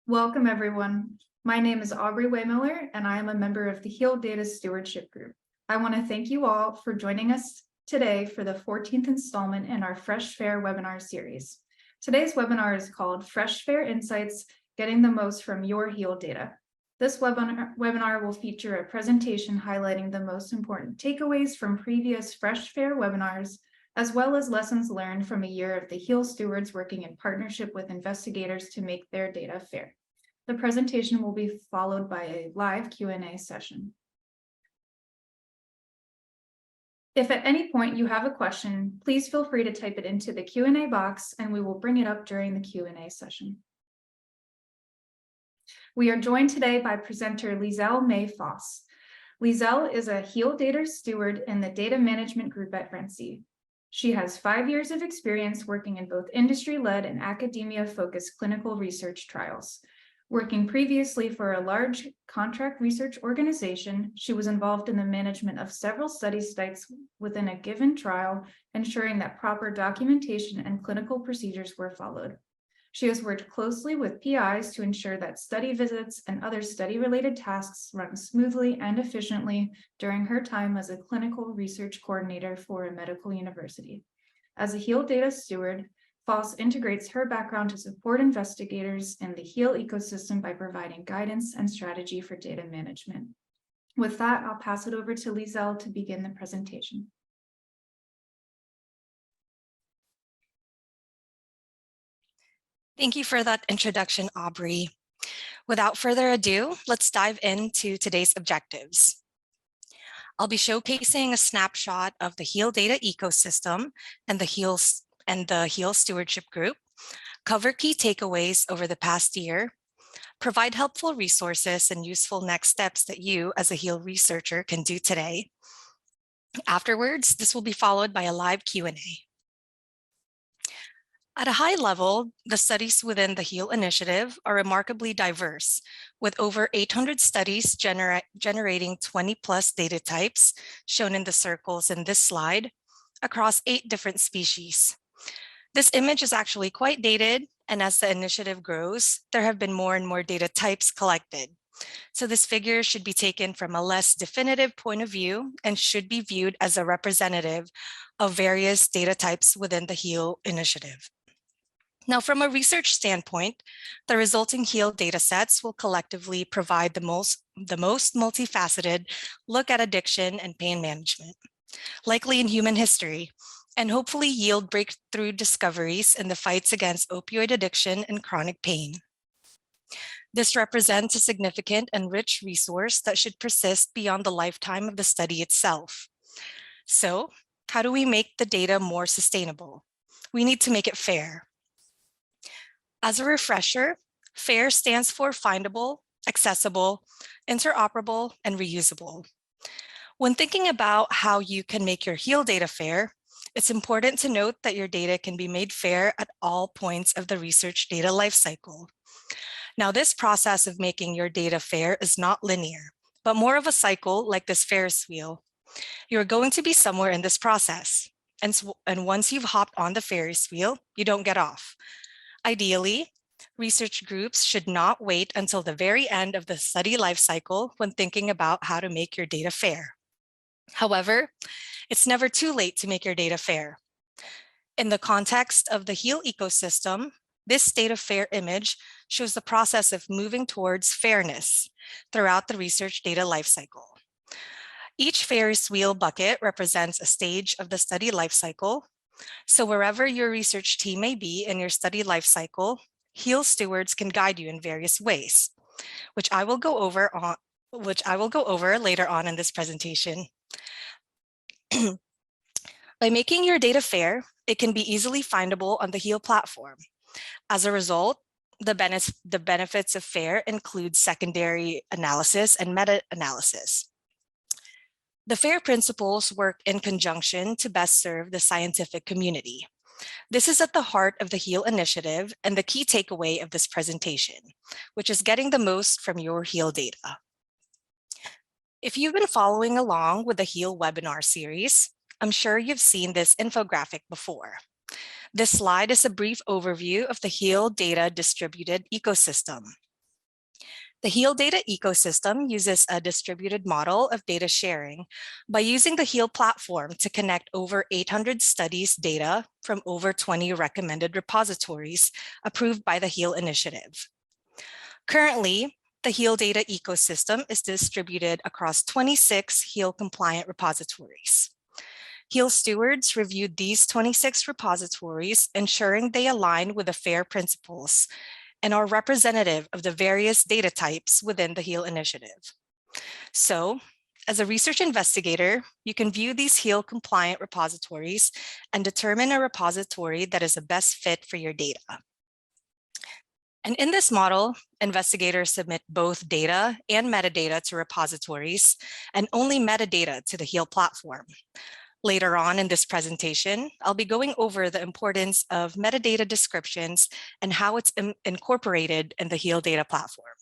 Welcome, everyone. My name is Aubrey Waymiller, and I am a member of the HEAL Data Stewardship Group. I want to thank you all for joining us today for the 14th installment in our Fresh Fair webinar series. Today's webinar is called Fresh Fair Insights, Getting the Most from Your HEAL Data. This webinar will feature a presentation highlighting the most important takeaways from previous Fresh Fair webinars, as well as lessons learned from a year of the HEAL stewards working in partnership with investigators to make their data fair. The presentation will be followed by a live Q&A session. If at any point you have a question, please feel free to type it into the Q&A box and we will bring it up during the Q&A session. We are joined today by presenter Liezl Mae Fos. Liezl is a HEAL Data Steward in the Data Management Group at Renzi. She has 5 years of experience working in both industry-led and academia-focused clinical research trials. Working previously for a large contract research organization, she was involved in the management of several study sites within a given trial, ensuring that proper documentation and clinical procedures were followed. She has worked closely with PIs to ensure that study visits and other study-related tasks run smoothly and efficiently during her time as a clinical research coordinator for a medical university. As a HEAL Data Steward, Fos integrates her background to support investigators in the HEAL ecosystem by providing guidance and strategy for data management. With that, I'll pass it over to Liezl to begin the presentation. Thank you for that introduction, Aubrey. Without further ado, let's dive into today's objectives. I'll be showcasing a snapshot of the HEAL data ecosystem and the HEAL Stewardship Group, cover key takeaways over the past year, provide helpful resources and useful next steps that you as a HEAL researcher can do today. Afterwards, this will be followed by a live Q&A. At a high level, the studies within the HEAL initiative are remarkably diverse, with over 800 studies generating 20+ data types, shown in the circles in this slide, across 8 different species. This image is actually quite dated, and as the initiative grows, there have been more and more data types collected. So this figure should be taken from a less definitive point of view and should be viewed as a representative of various data types within the HEAL initiative. Now, from a research standpoint, the resulting HEAL data sets will collectively provide the most multifaceted look at addiction and pain management, likely in human history, and hopefully yield breakthrough discoveries in the fights against opioid addiction and chronic pain. This represents a significant and rich resource that should persist beyond the lifetime of the study itself. So, how do we make the data more sustainable? We need to make it fair. As a refresher, FAIR stands for findable, accessible, interoperable, and reusable. When thinking about how you can make your HEAL data fair, it's important to note that your data can be made fair at all points of the research data lifecycle. Now, this process of making your data fair is not linear, but more of a cycle like this Ferris wheel. You're going to be somewhere in this process, and once you've hopped on the Ferris wheel, you don't get off. Ideally, research groups should not wait until the very end of the study lifecycle when thinking about how to make your data fair. However, it's never too late to make your data fair. In the context of the HEAL ecosystem, this data fair image shows the process of moving towards fairness throughout the research data lifecycle. Each Ferris wheel bucket represents a stage of the study lifecycle. So wherever your research team may be in your study lifecycle, HEAL stewards can guide you in various ways, which I will go over later on in this presentation. By making your data fair, it can be easily findable on the HEAL platform. As a result, the benefits of FAIR include secondary analysis and meta-analysis. The FAIR principles work in conjunction to best serve the scientific community. This is at the heart of the HEAL initiative and the key takeaway of this presentation, which is getting the most from your HEAL data. If you've been following along with the HEAL webinar series, I'm sure you've seen this infographic before. This slide is a brief overview of the HEAL data distributed ecosystem. The HEAL data ecosystem uses a distributed model of data sharing by using the HEAL platform to connect over 800 studies data from over 20 recommended repositories approved by the HEAL initiative. Currently, the HEAL data ecosystem is distributed across 26 HEAL compliant repositories. HEAL stewards reviewed these 26 repositories, ensuring they align with the FAIR principles and are representative of the various data types within the HEAL initiative. So, as a research investigator, you can view these HEAL compliant repositories and determine a repository that is the best fit for your data. And in this model, investigators submit both data and metadata to repositories and only metadata to the HEAL platform. Later on in this presentation, I'll be going over the importance of metadata descriptions and how it's incorporated in the HEAL data platform.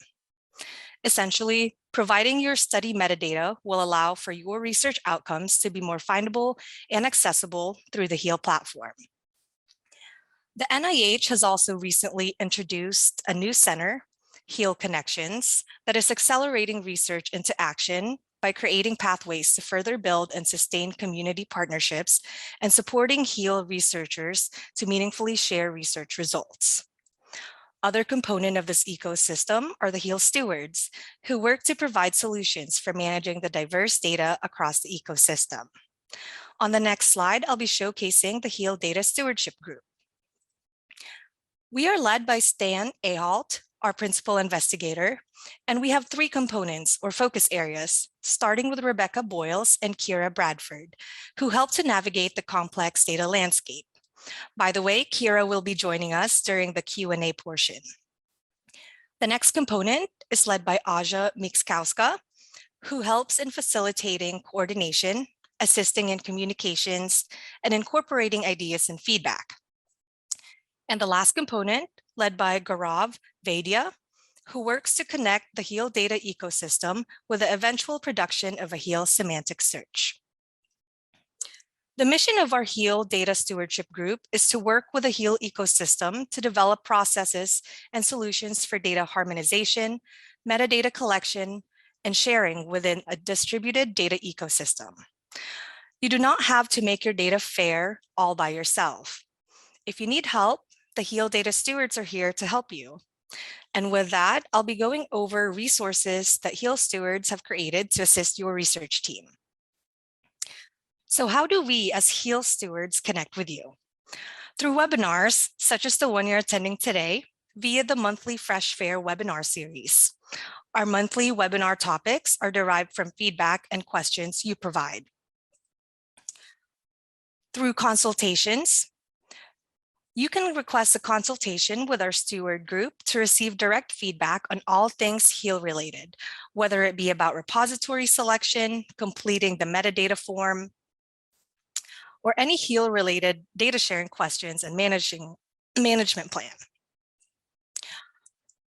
Essentially, providing your study metadata will allow for your research outcomes to be more findable and accessible through the HEAL platform. The NIH has also recently introduced a new center, HEAL Connections, that is accelerating research into action by creating pathways to further build and sustain community partnerships and supporting HEAL researchers to meaningfully share research results. Other component of this ecosystem are the HEAL stewards, who work to provide solutions for managing the diverse data across the ecosystem. On the next slide, I'll be showcasing the HEAL Data Stewardship Group. We are led by Stan Ahalt, our principal investigator, and we have 3 components or focus areas, starting with Rebecca Boyles and Kira Bradford, who help to navigate the complex data landscape. By the way, Kira will be joining us during the Q&A portion. The next component is led by Aja Mikskowska, who helps in facilitating coordination, assisting in communications, and incorporating ideas and feedback. And the last component, led by Gaurav Vaidya, who works to connect the HEAL data ecosystem with the eventual production of a HEAL semantic search. The mission of our HEAL Data Stewardship Group is to work with the HEAL ecosystem to develop processes and solutions for data harmonization, metadata collection, and sharing within a distributed data ecosystem. You do not have to make your data fair all by yourself. If you need help, the HEAL data stewards are here to help you. And with that, I'll be going over resources that HEAL stewards have created to assist your research team. So how do we as HEAL stewards connect with you? Through webinars, such as the one you're attending today, via the monthly Fresh Fair webinar series. Our monthly webinar topics are derived from feedback and questions you provide. Through consultations, you can request a consultation with our steward group to receive direct feedback on all things HEAL related, whether it be about repository selection, completing the metadata form, or any HEAL related data sharing questions and management plan.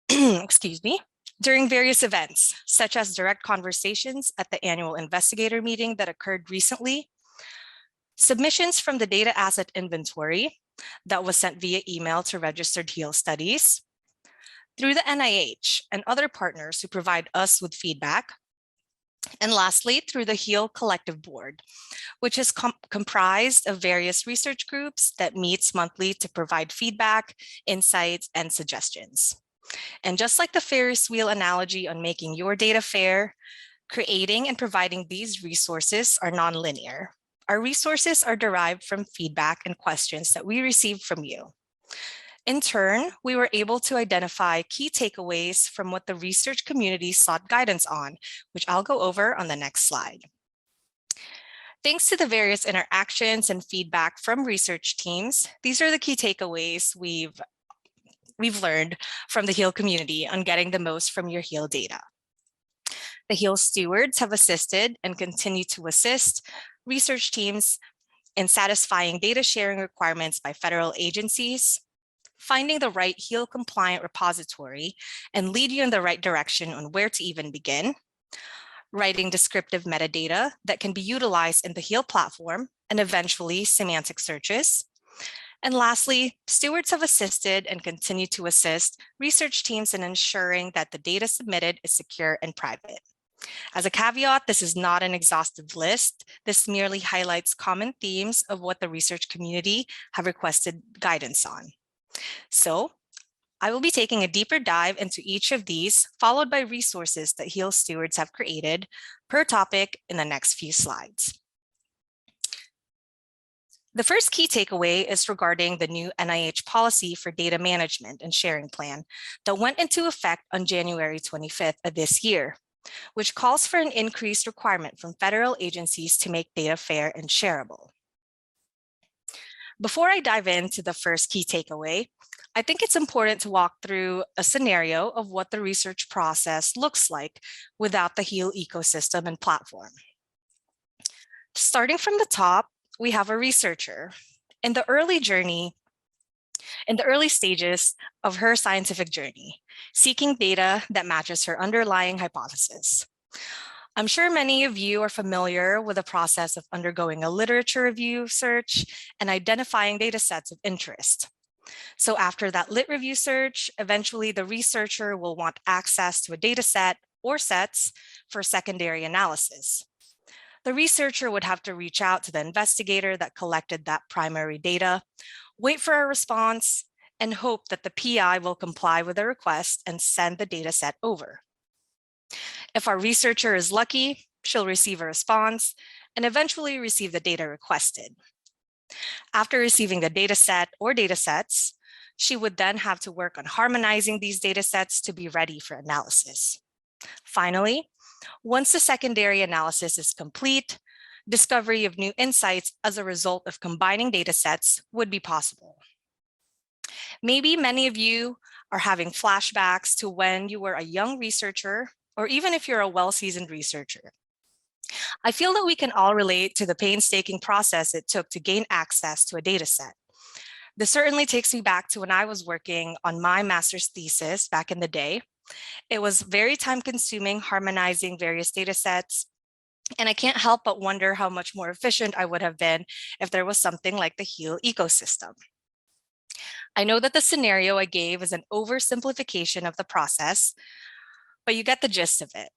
Excuse me. During various events, such as direct conversations at the annual investigator meeting that occurred recently, submissions from the data asset inventory that was sent via email to registered HEAL studies, through the NIH and other partners who provide us with feedback, and lastly, through the HEAL Collective Board, which is comprised of various research groups that meets monthly to provide feedback, insights, and suggestions. And just like the Ferris wheel analogy on making your data fair, creating and providing these resources are nonlinear. Our resources are derived from feedback and questions that we received from you. In turn, we were able to identify key takeaways from what the research community sought guidance on, which I'll go over on the next slide. Thanks to the various interactions and feedback from research teams, these are the key takeaways we've learned from the HEAL community on getting the most from your HEAL data. The HEAL stewards have assisted and continue to assist research teams in satisfying data sharing requirements by federal agencies, finding the right HEAL compliant repository and lead you in the right direction on where to even begin, writing descriptive metadata that can be utilized in the HEAL platform and eventually semantic searches, And lastly, stewards have assisted and continue to assist research teams in ensuring that the data submitted is secure and private. As a caveat, this is not an exhaustive list. This merely highlights common themes of what the research community have requested guidance on. So I will be taking a deeper dive into each of these, followed by resources that HEAL stewards have created per topic in the next few slides. The first key takeaway is regarding the new NIH policy for data management and sharing plan that went into effect on January 25th of this year, which calls for an increased requirement from federal agencies to make data fair and shareable. Before I dive into the first key takeaway, I think it's important to walk through a scenario of what the research process looks like without the HEAL ecosystem and platform. Starting from the top, we have a researcher. In the early stages of her scientific journey, seeking data that matches her underlying hypothesis. I'm sure many of you are familiar with the process of undergoing a literature review search and identifying data sets of interest. So after that lit review search, eventually the researcher will want access to a data set or sets for secondary analysis. The researcher would have to reach out to the investigator that collected that primary data, wait for a response, and hope that the PI will comply with the request and send the data set over. If our researcher is lucky, she'll receive a response and eventually receive the data requested. After receiving the data set or data sets, she would then have to work on harmonizing these data sets to be ready for analysis. Finally, once the secondary analysis is complete, discovery of new insights as a result of combining data sets would be possible. Maybe many of you are having flashbacks to when you were a young researcher, or even if you're a well-seasoned researcher. I feel that we can all relate to the painstaking process it took to gain access to a data set. This certainly takes me back to when I was working on my master's thesis back in the day. It was very time-consuming harmonizing various data sets, and I can't help but wonder how much more efficient I would have been if there was something like the HEAL ecosystem. I know that the scenario I gave is an oversimplification of the process, but you get the gist of it.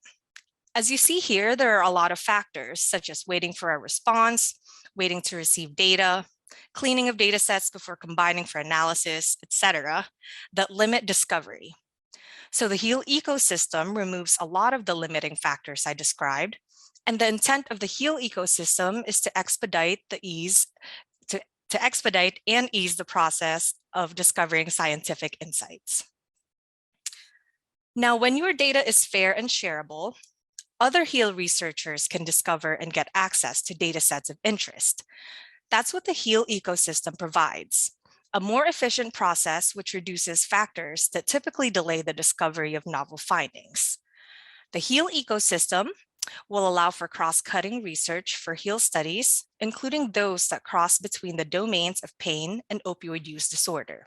As you see here, there are a lot of factors, such as waiting for a response, waiting to receive data, cleaning of data sets before combining for analysis, etc., that limit discovery. So the HEAL ecosystem removes a lot of the limiting factors I described, and the intent of the HEAL ecosystem is to expedite and ease the process of discovering scientific insights. Now, when your data is fair and shareable, other HEAL researchers can discover and get access to data sets of interest. That's what the HEAL ecosystem provides, a more efficient process which reduces factors that typically delay the discovery of novel findings. The HEAL ecosystem will allow for cross-cutting research for HEAL studies, including those that cross between the domains of pain and opioid use disorder.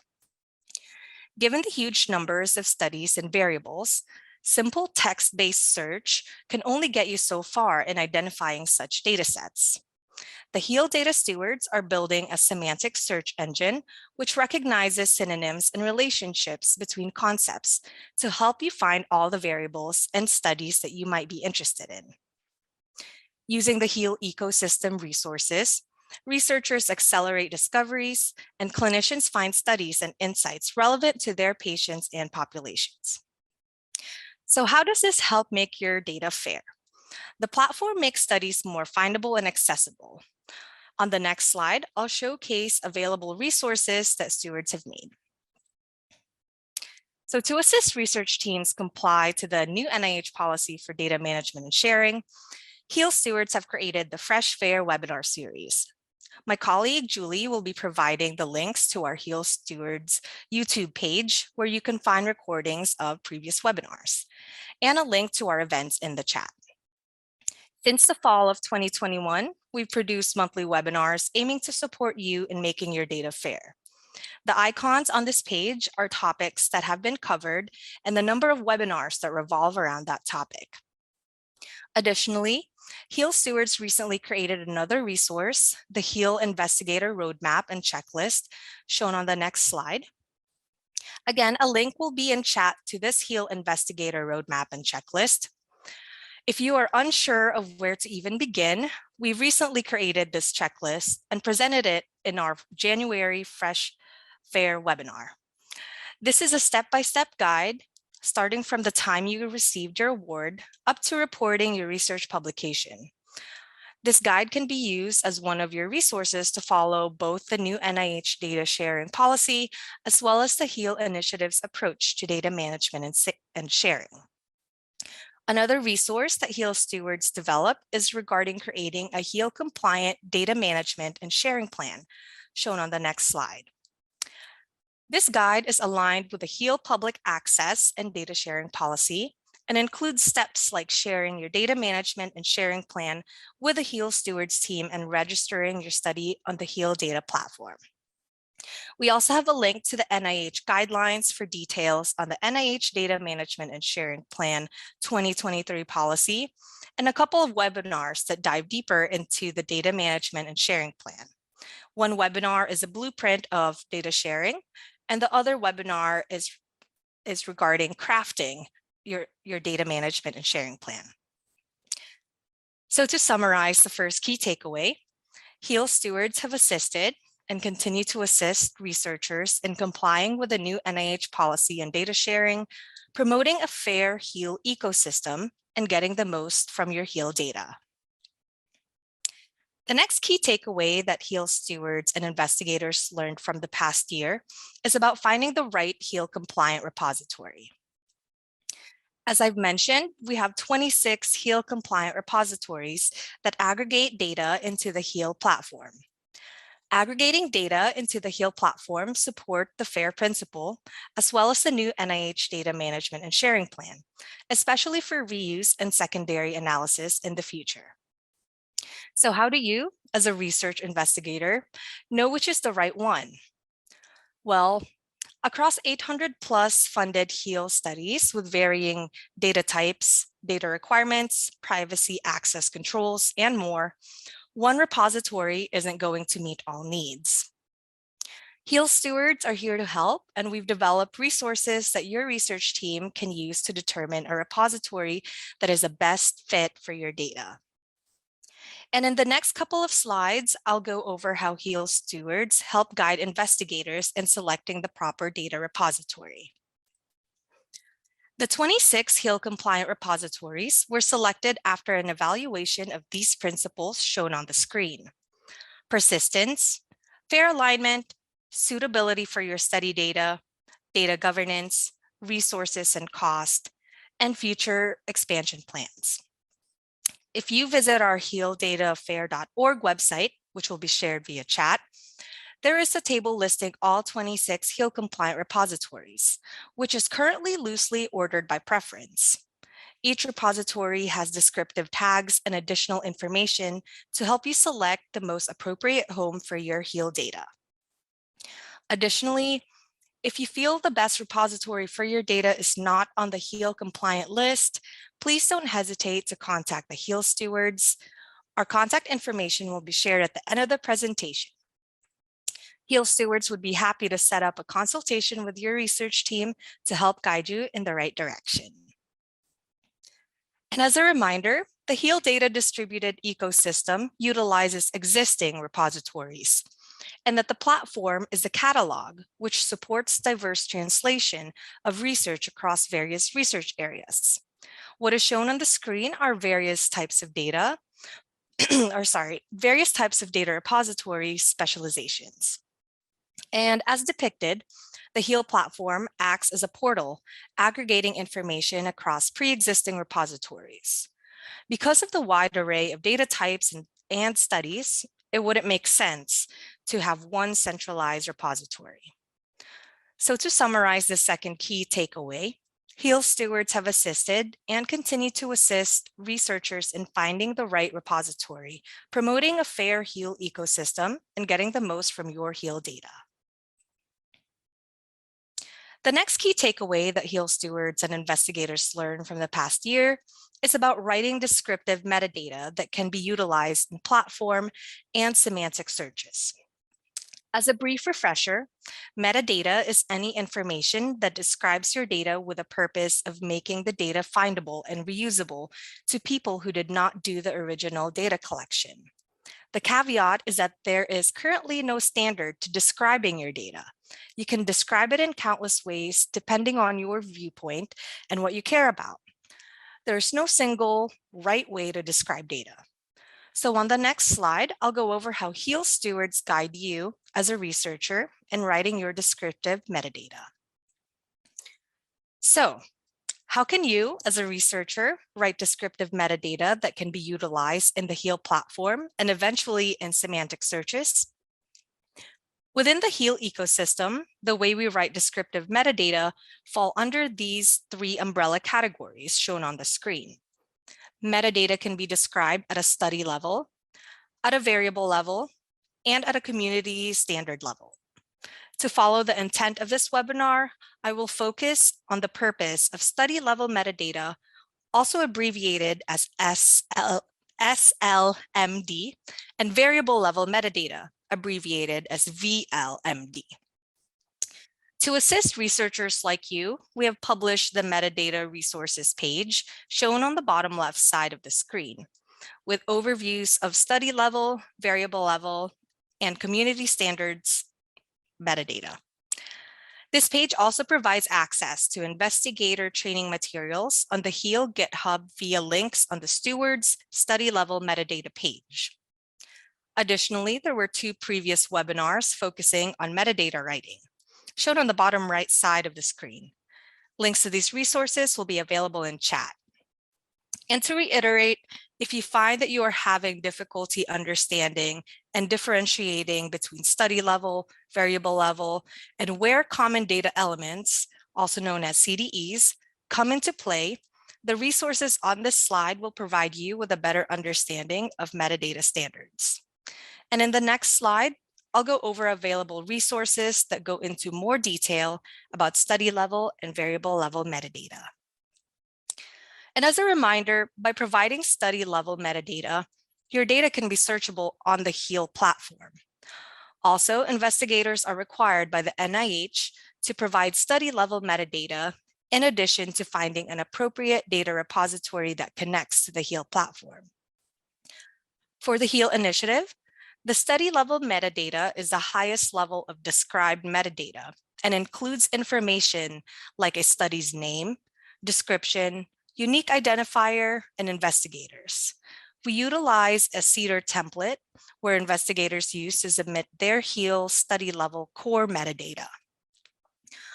Given the huge numbers of studies and variables, simple text-based search can only get you so far in identifying such data sets. The HEAL data stewards are building a semantic search engine which recognizes synonyms and relationships between concepts to help you find all the variables and studies that you might be interested in. Using the HEAL ecosystem resources, researchers accelerate discoveries and clinicians find studies and insights relevant to their patients and populations. So how does this help make your data fair? The platform makes studies more findable and accessible. On the next slide, I'll showcase available resources that stewards have made. So to assist research teams comply to the new NIH policy for data management and sharing, HEAL stewards have created the Fresh Fair webinar series. My colleague Julie will be providing the links to our HEAL stewards YouTube page where you can find recordings of previous webinars and a link to our events in the chat. Since the fall of 2021, we've produced monthly webinars aiming to support you in making your data fair. The icons on this page are topics that have been covered and the number of webinars that revolve around that topic. Additionally, HEAL stewards recently created another resource, the HEAL Investigator Roadmap and Checklist, shown on the next slide. Again, a link will be in chat to this HEAL Investigator Roadmap and Checklist. If you are unsure of where to even begin, we recently created this checklist and presented it in our January Fresh Fair webinar. This is a step-by-step guide starting from the time you received your award up to reporting your research publication. This guide can be used as one of your resources to follow both the new NIH data sharing policy as well as the HEAL initiative's approach to data management and sharing. Another resource that HEAL stewards develop is regarding creating a HEAL compliant data management and sharing plan, shown on the next slide. This guide is aligned with the HEAL public access and data sharing policy and includes steps like sharing your data management and sharing plan with the HEAL stewards team and registering your study on the HEAL data platform. We also have a link to the NIH guidelines for details on the NIH Data Management and Sharing Plan 2023 policy, and a couple of webinars that dive deeper into the data management and sharing plan. One webinar is a blueprint of data sharing, and the other webinar is regarding crafting your data management and sharing plan. So to summarize the first key takeaway, HEAL stewards have assisted and continue to assist researchers in complying with the new NIH policy on data sharing, promoting a fair HEAL ecosystem, and getting the most from your HEAL data. The next key takeaway that HEAL stewards and investigators learned from the past year is about finding the right HEAL compliant repository. As I've mentioned, we have 26 HEAL compliant repositories that aggregate data into the HEAL platform. Aggregating data into the HEAL platform support the FAIR principle, as well as the new NIH data management and sharing plan, especially for reuse and secondary analysis in the future. So how do you, as a research investigator, know which is the right one? Well, across 800 plus funded HEAL studies with varying data types, data requirements, privacy access controls, and more, one repository isn't going to meet all needs. HEAL stewards are here to help, and we've developed resources that your research team can use to determine a repository that is the best fit for your data. And in the next couple of slides, I'll go over how HEAL stewards help guide investigators in selecting the proper data repository. The 26 HEAL compliant repositories were selected after an evaluation of these principles shown on the screen: persistence, fair alignment, suitability for your study data, data governance, resources and cost, and future expansion plans. If you visit our healdatafair.org website, which will be shared via chat, there is a table listing all 26 HEAL compliant repositories, which is currently loosely ordered by preference. Each repository has descriptive tags and additional information to help you select the most appropriate home for your HEAL data. Additionally, if you feel the best repository for your data is not on the HEAL compliant list, please don't hesitate to contact the HEAL stewards. Our contact information will be shared at the end of the presentation. HEAL stewards would be happy to set up a consultation with your research team to help guide you in the right direction. And as a reminder, the HEAL data distributed ecosystem utilizes existing repositories, and that the platform is a catalog which supports diverse translation of research across various research areas. What is shown on the screen are various types of data, various types of data repository specializations. And as depicted, the HEAL platform acts as a portal, aggregating information across pre-existing repositories. Because of the wide array of data types and studies, it wouldn't make sense to have one centralized repository. So to summarize the second key takeaway, HEAL stewards have assisted and continue to assist researchers in finding the right repository, promoting a fair HEAL ecosystem, and getting the most from your HEAL data. The next key takeaway that HEAL stewards and investigators learn from the past year is about writing descriptive metadata that can be utilized in platform and semantic searches. As a brief refresher, metadata is any information that describes your data with a purpose of making the data findable and reusable to people who did not do the original data collection. The caveat is that there is currently no standard to describing your data. You can describe it in countless ways depending on your viewpoint and what you care about. There's no single right way to describe data. So on the next slide, I'll go over how HEAL stewards guide you as a researcher in writing your descriptive metadata. So, how can you, as a researcher, write descriptive metadata that can be utilized in the HEAL platform and eventually in semantic searches? Within the HEAL ecosystem, the way we write descriptive metadata fall under these three umbrella categories shown on the screen. Metadata can be described at a study level, at a variable level, and at a community standard level. To follow the intent of this webinar, I will focus on the purpose of study level metadata, also abbreviated as SLMD, and variable level metadata, abbreviated as VLMD. To assist researchers like you, we have published the metadata resources page shown on the bottom left side of the screen, with overviews of study level, variable level, and community standards metadata. This page also provides access to investigator training materials on the HEAL GitHub via links on the Stewards study level metadata page. Additionally, there were 2 previous webinars focusing on metadata writing, shown on the bottom right side of the screen. Links to these resources will be available in chat. And to reiterate, if you find that you are having difficulty understanding and differentiating between study level, variable level, and where common data elements, also known as CDEs, come into play, the resources on this slide will provide you with a better understanding of metadata standards. And in the next slide, I'll go over available resources that go into more detail about study level and variable level metadata. And as a reminder, by providing study level metadata, your data can be searchable on the HEAL platform. Also, investigators are required by the NIH to provide study level metadata in addition to finding an appropriate data repository that connects to the HEAL platform. For the HEAL initiative, the study level metadata is the highest level of described metadata and includes information like a study's name, description, unique identifier, and investigators. We utilize a CEDAR template where investigators use to submit their HEAL study level core metadata.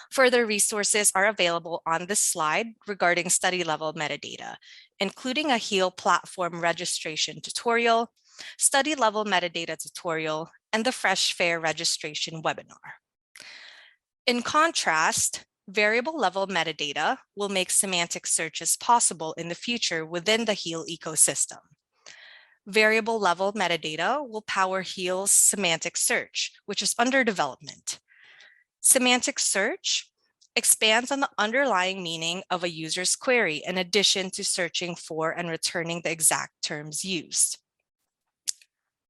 Further resources are available on this slide regarding study level metadata, including a HEAL platform registration tutorial, study level metadata tutorial, and the Fresh Fair registration webinar. In contrast, variable level metadata will make semantic searches possible in the future within the HEAL ecosystem. Variable level metadata will power HEAL's semantic search, which is under development. Semantic search expands on the underlying meaning of a user's query in addition to searching for and returning the exact terms used.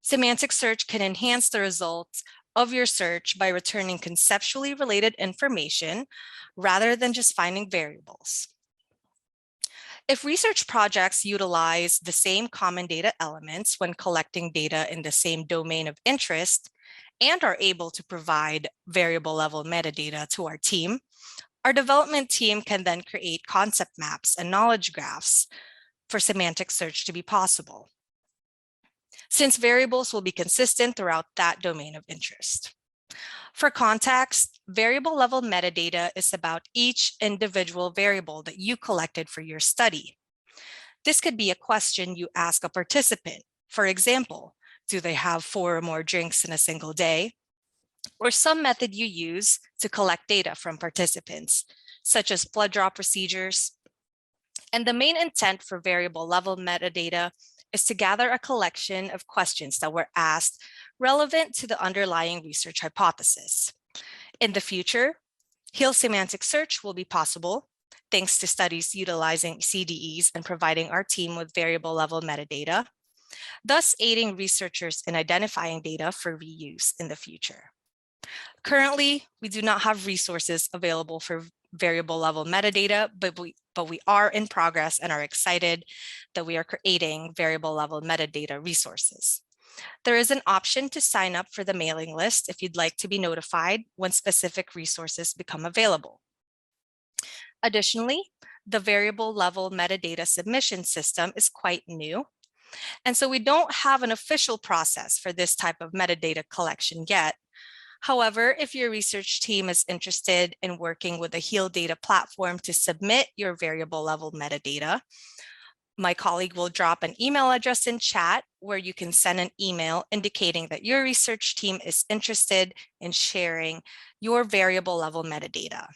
Semantic search can enhance the results of your search by returning conceptually related information rather than just finding variables. If research projects utilize the same common data elements when collecting data in the same domain of interest and are able to provide variable level metadata to our team, our development team can then create concept maps and knowledge graphs for semantic search to be possible, since variables will be consistent throughout that domain of interest. For context, variable level metadata is about each individual variable that you collected for your study. This could be a question you ask a participant. For example, do they have 4 or more drinks in a single day? Or some method you use to collect data from participants, such as blood draw procedures. And the main intent for variable level metadata is to gather a collection of questions that were asked relevant to the underlying research hypothesis. In the future, HEAL semantic search will be possible thanks to studies utilizing CDEs and providing our team with variable level metadata, thus aiding researchers in identifying data for reuse in the future. Currently, we do not have resources available for variable level metadata, but we are in progress and are excited that we are creating variable level metadata resources. There is an option to sign up for the mailing list if you'd like to be notified when specific resources become available. Additionally, the variable level metadata submission system is quite new. And so we don't have an official process for this type of metadata collection yet. However, if your research team is interested in working with a HEAL data platform to submit your variable level metadata, my colleague will drop an email address in chat where you can send an email indicating that your research team is interested in sharing your variable level metadata.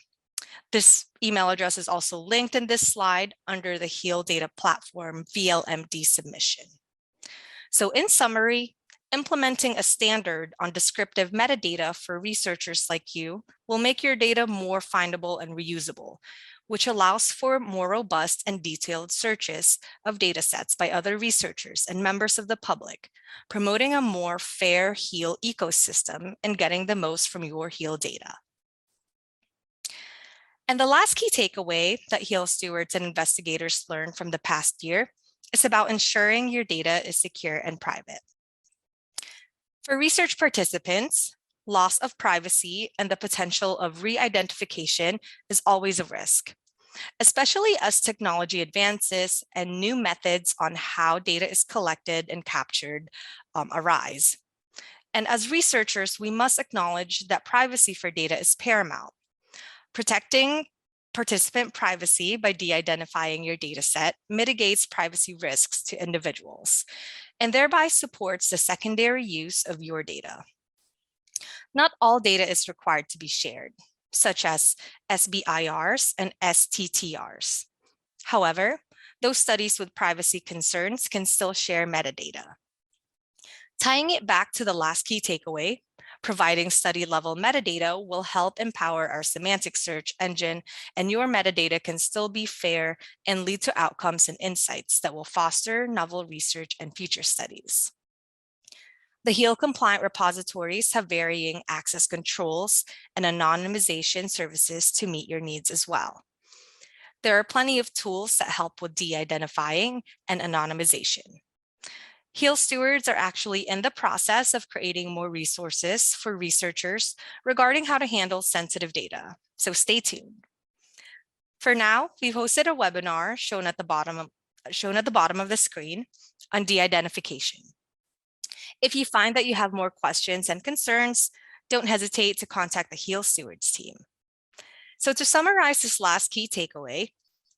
This email address is also linked in this slide under the HEAL data platform VLMD submission. So in summary, implementing a standard on descriptive metadata for researchers like you will make your data more findable and reusable, which allows for more robust and detailed searches of data sets by other researchers and members of the public, promoting a more fair HEAL ecosystem and getting the most from your HEAL data. And the last key takeaway that HEAL stewards and investigators learned from the past year is about ensuring your data is secure and private. For research participants, loss of privacy and the potential of re-identification is always a risk, especially as technology advances and new methods on how data is collected and captured arise. And as researchers, we must acknowledge that privacy for data is paramount. Protecting participant privacy by de-identifying your data set mitigates privacy risks to individuals and thereby supports the secondary use of your data. Not all data is required to be shared, such as SBIRs and STTRs. However, those studies with privacy concerns can still share metadata. Tying it back to the last key takeaway, providing study-level metadata will help empower our semantic search engine, and your metadata can still be fair and lead to outcomes and insights that will foster novel research and future studies. The HEAL compliant repositories have varying access controls and anonymization services to meet your needs as well. There are plenty of tools that help with de-identifying and anonymization. HEAL stewards are actually in the process of creating more resources for researchers regarding how to handle sensitive data, so stay tuned. For now, we've hosted a webinar shown at the bottom of the screen on de-identification. If you find that you have more questions and concerns, don't hesitate to contact the HEAL stewards team. So to summarize this last key takeaway,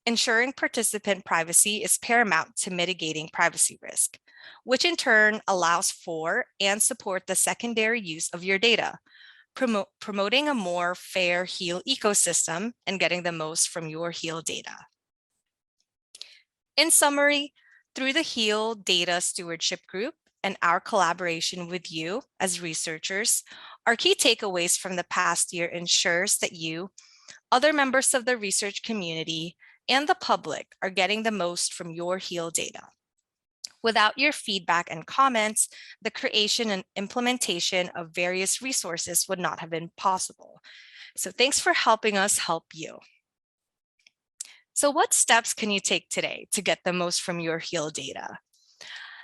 ensuring participant privacy is paramount to mitigating privacy risk, which in turn allows for and support the secondary use of your data, promoting a more fair HEAL ecosystem and getting the most from your HEAL data. In summary, through the HEAL Data Stewardship Group and our collaboration with you as researchers, our key takeaways from the past year ensures that you, other members of the research community, and the public are getting the most from your HEAL data. Without your feedback and comments, the creation and implementation of various resources would not have been possible. So thanks for helping us help you. So what steps can you take today to get the most from your HEAL data?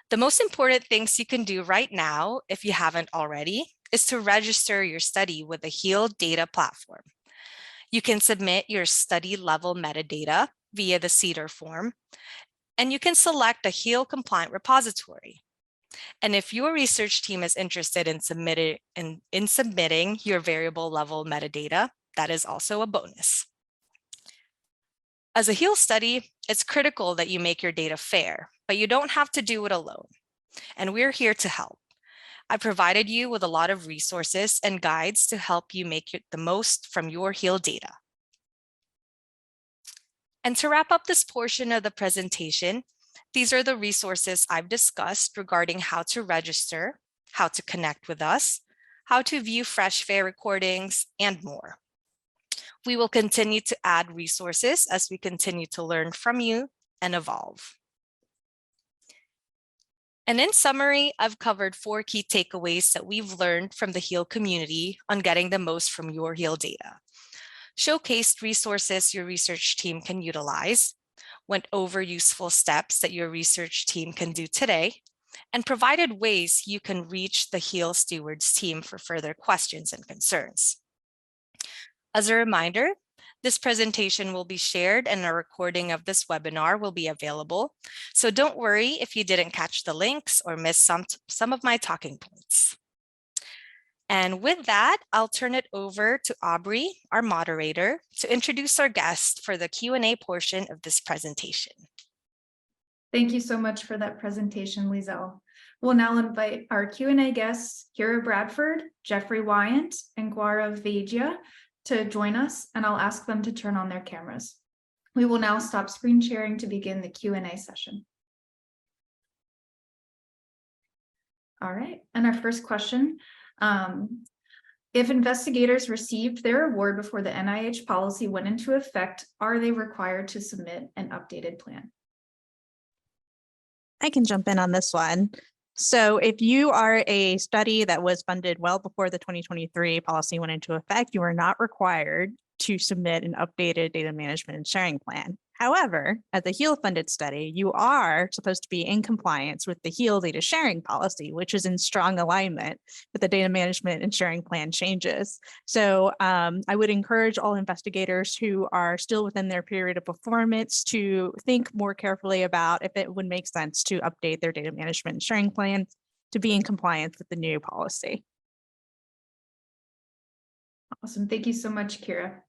The most important things you can do right now, if you haven't already, is to register your study with the HEAL data platform. You can submit your study level metadata via the CEDAR form, and you can select a HEAL compliant repository. And if your research team is interested in submitting your variable level metadata, that is also a bonus. As a HEAL study, it's critical that you make your data fair, but you don't have to do it alone. And we're here to help. I provided you with a lot of resources and guides to help you make the most from your HEAL data. And to wrap up this portion of the presentation, these are the resources I've discussed regarding how to register, how to connect with us, how to view fresh fair recordings, and more. We will continue to add resources as we continue to learn from you and evolve. And in summary, I've covered 4 key takeaways that we've learned from the HEAL community on getting the most from your HEAL data. Showcased resources your research team can utilize, went over useful steps that your research team can do today, and provided ways you can reach the HEAL Stewards team for further questions and concerns. As a reminder, this presentation will be shared and a recording of this webinar will be available. So don't worry if you didn't catch the links or miss some of my talking points. And with that, I'll turn it over to Aubrey, our moderator, to introduce our guest for the Q&A portion of this presentation. Thank you so much for that presentation, Liezl. We'll now invite our Q&A guests, Kira Bradford, Jeffrey Wyant, and Gaurav Vaidya, to join us, and I'll ask them to turn on their cameras. We will now stop screen sharing to begin the Q&A session. All right, and our first question, if investigators received their award before the NIH policy went into effect, are they required to submit an updated plan? I can jump in on this one. So if you are a study that was funded well before the 2023 policy went into effect, you are not required to submit an updated data management and sharing plan. However, as a HEAL funded study, you are supposed to be in compliance with the HEAL data sharing policy, which is in strong alignment with the data management and sharing plan changes. So I would encourage all investigators who are still within their period of performance to think more carefully about if it would make sense to update their data management and sharing plan to be in compliance with the new policy. Awesome, thank you so much, Kira.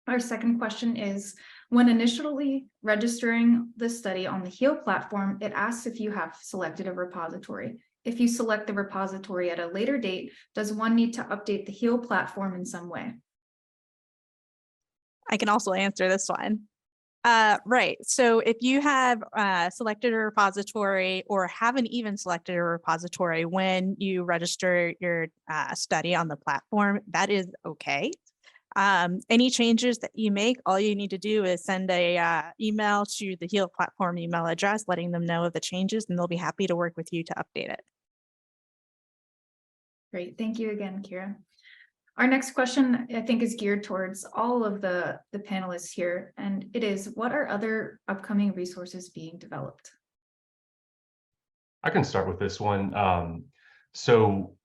Our second question is, when initially registering the study on the HEAL platform, it asks if you have selected a repository. If you select the repository at a later date, does one need to update the HEAL platform in some way? I can also answer this one. Right, so if you have selected a repository or haven't even selected a repository when you register your study on the platform, that is okay. Any changes that you make, all you need to do is send a email to the HEAL platform email address, letting them know of the changes, and they'll be happy to work with you to update it. Great, thank you again, Kira. Our next question, I think, is geared towards all of the panelists here, and it is, what are other upcoming resources being developed? I can start with this one.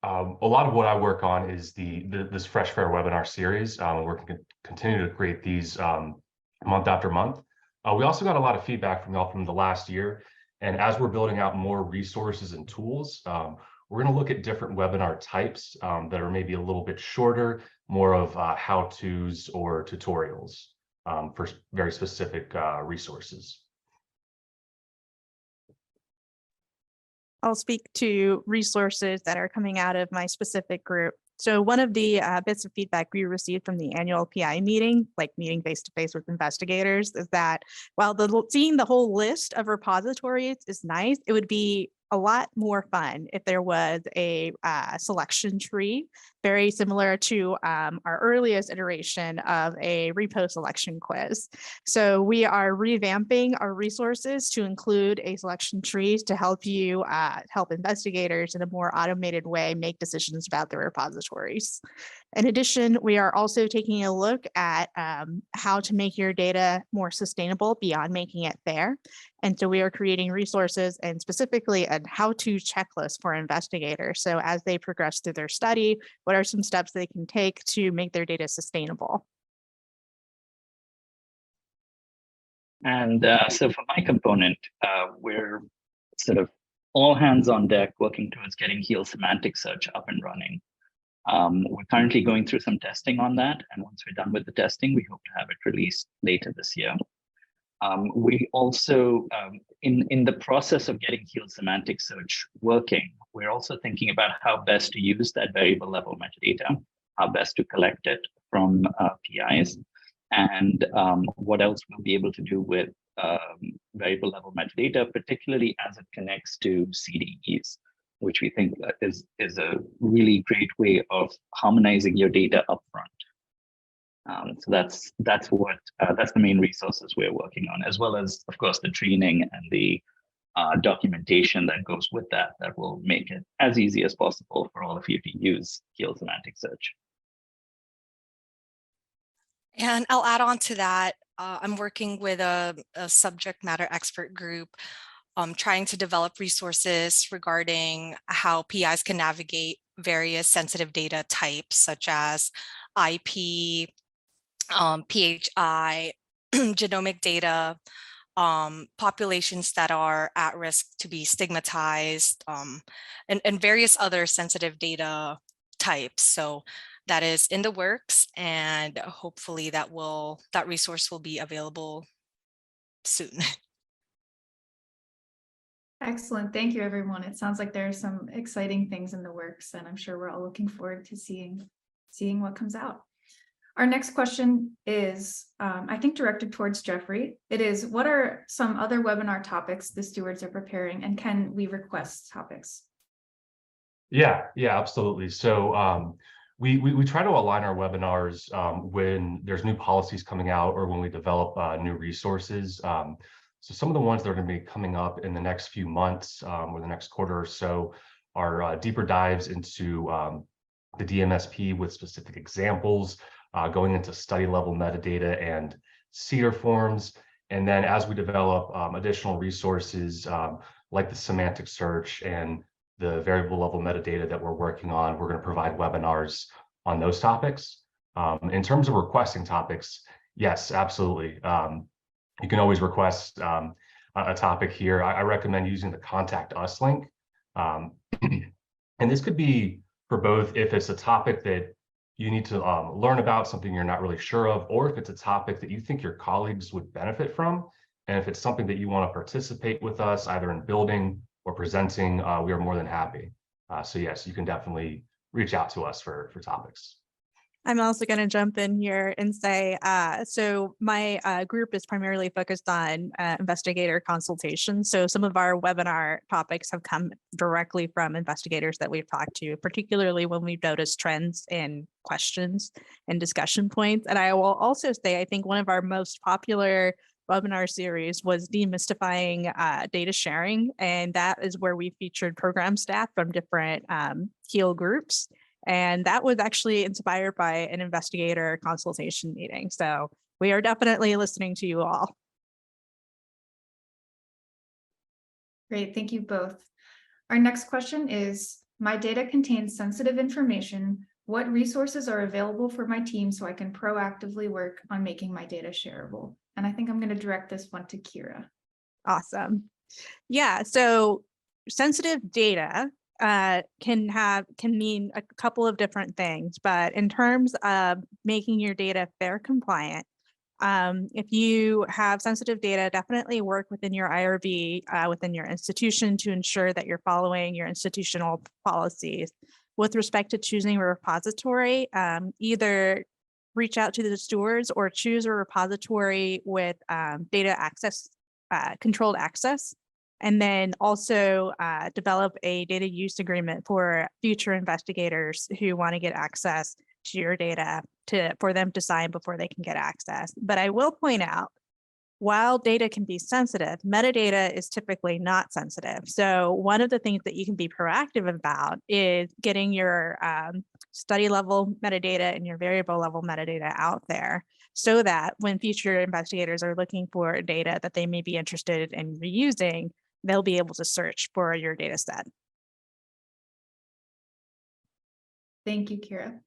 A lot of what I work on is this Fresh Fair webinar series. We're going to continue to create these month after month. We also got a lot of feedback from y'all from the last year. And as we're building out more resources and tools, we're going to look at different webinar types that are maybe a little bit shorter, more of how-tos or tutorials for very specific resources. I'll speak to resources that are coming out of my specific group. So one of the bits of feedback we received from the annual PI meeting, like meeting face-to-face with investigators, is that while seeing the whole list of repositories is nice, it would be a lot more fun if there was a selection tree, very similar to our earliest iteration of a repo selection quiz. So we are revamping our resources to include a selection tree to help you help investigators in a more automated way make decisions about their repositories. In addition, we are also taking a look at how to make your data more sustainable beyond making it fair. And so we are creating resources and specifically a how-to checklist for investigators. So as they progress through their study, what are some steps they can take to make their data sustainable? And so for my component, we're sort of all hands on deck working towards getting HEAL semantic search up and running. We're currently going through some testing on that. And once we're done with the testing, we hope to have it released later this year. We also, in the process of getting HEAL semantic search working, we're also thinking about how best to use that variable level metadata, how best to collect it from PIs, and what else we'll be able to do with variable level metadata, particularly as it connects to CDEs, which we think is a really great way of harmonizing your data upfront. So that's the main resources we're working on, as well as, of course, the training and the documentation that goes with that will make it as easy as possible for all of you to use HEAL semantic search. And I'll add on to that. I'm working with a subject matter expert group, trying to develop resources regarding how PIs can navigate various sensitive data types, such as IP, PHI, genomic data, populations that are at risk to be stigmatized, and various other sensitive data types. So that is in the works, and hopefully that resource will be available soon. Excellent. Thank you, everyone. It sounds like there are some exciting things in the works, and I'm sure we're all looking forward to seeing what comes out. Our next question is, I think, directed towards Jeffrey. It is, what are some other webinar topics the stewards are preparing, and can we request topics? Yeah, absolutely. So we try to align our webinars when there's new policies coming out or when we develop new resources. So some of the ones that are going to be coming up in the next few months or the next quarter or so are deeper dives into the DMSP with specific examples, going into study level metadata and CEDAR forms. And then as we develop additional resources like the semantic search and the variable level metadata that we're working on, we're going to provide webinars on those topics. In terms of requesting topics, yes, absolutely. You can always request a topic here. I recommend using the Contact Us link. And this could be for both if it's a topic that you need to learn about, something you're not really sure of, or if it's a topic that you think your colleagues would benefit from. And if it's something that you want to participate with us, either in building or presenting, we are more than happy. So yes, you can definitely reach out to us for topics. I'm also going to jump in here and say, so my group is primarily focused on investigator consultation. So some of our webinar topics have come directly from investigators that we've talked to, particularly when we've noticed trends in questions and discussion points. And I will also say, I think one of our most popular webinar series was demystifying data sharing. And that is where we featured program staff from different HEAL groups. And that was actually inspired by an investigator consultation meeting. So we are definitely listening to you all. Great, thank you both. Our next question is, my data contains sensitive information. What resources are available for my team so I can proactively work on making my data shareable? And I think I'm going to direct this one to Kira. Awesome. Yeah, so sensitive data can mean a couple of different things, but in terms of making your data FAIR compliant, if you have sensitive data, definitely work within your IRB, within your institution to ensure that you're following your institutional policies. With respect to choosing a repository, either reach out to the stewards or choose a repository with data access, controlled access. And then also develop a data use agreement for future investigators who want to get access to your data for them to sign before they can get access. But I will point out, while data can be sensitive, metadata is typically not sensitive. So one of the things that you can be proactive about is getting your study level metadata and your variable level metadata out there, so that when future investigators are looking for data that they may be interested in reusing, they'll be able to search for your data set. Thank you, Kira.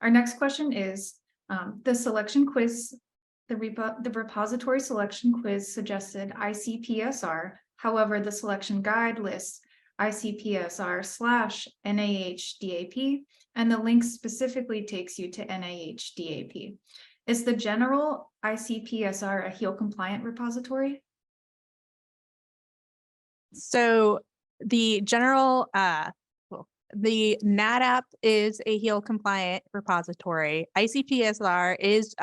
Our next question is, the selection quiz, the repository selection quiz suggested ICPSR. However, the selection guide lists ICPSR/NIH-DAP, and the link specifically takes you to NIH-DAP. Is the general ICPSR a HEAL compliant repository? So the general, the NADAP is a HEAL compliant repository. ICPSR is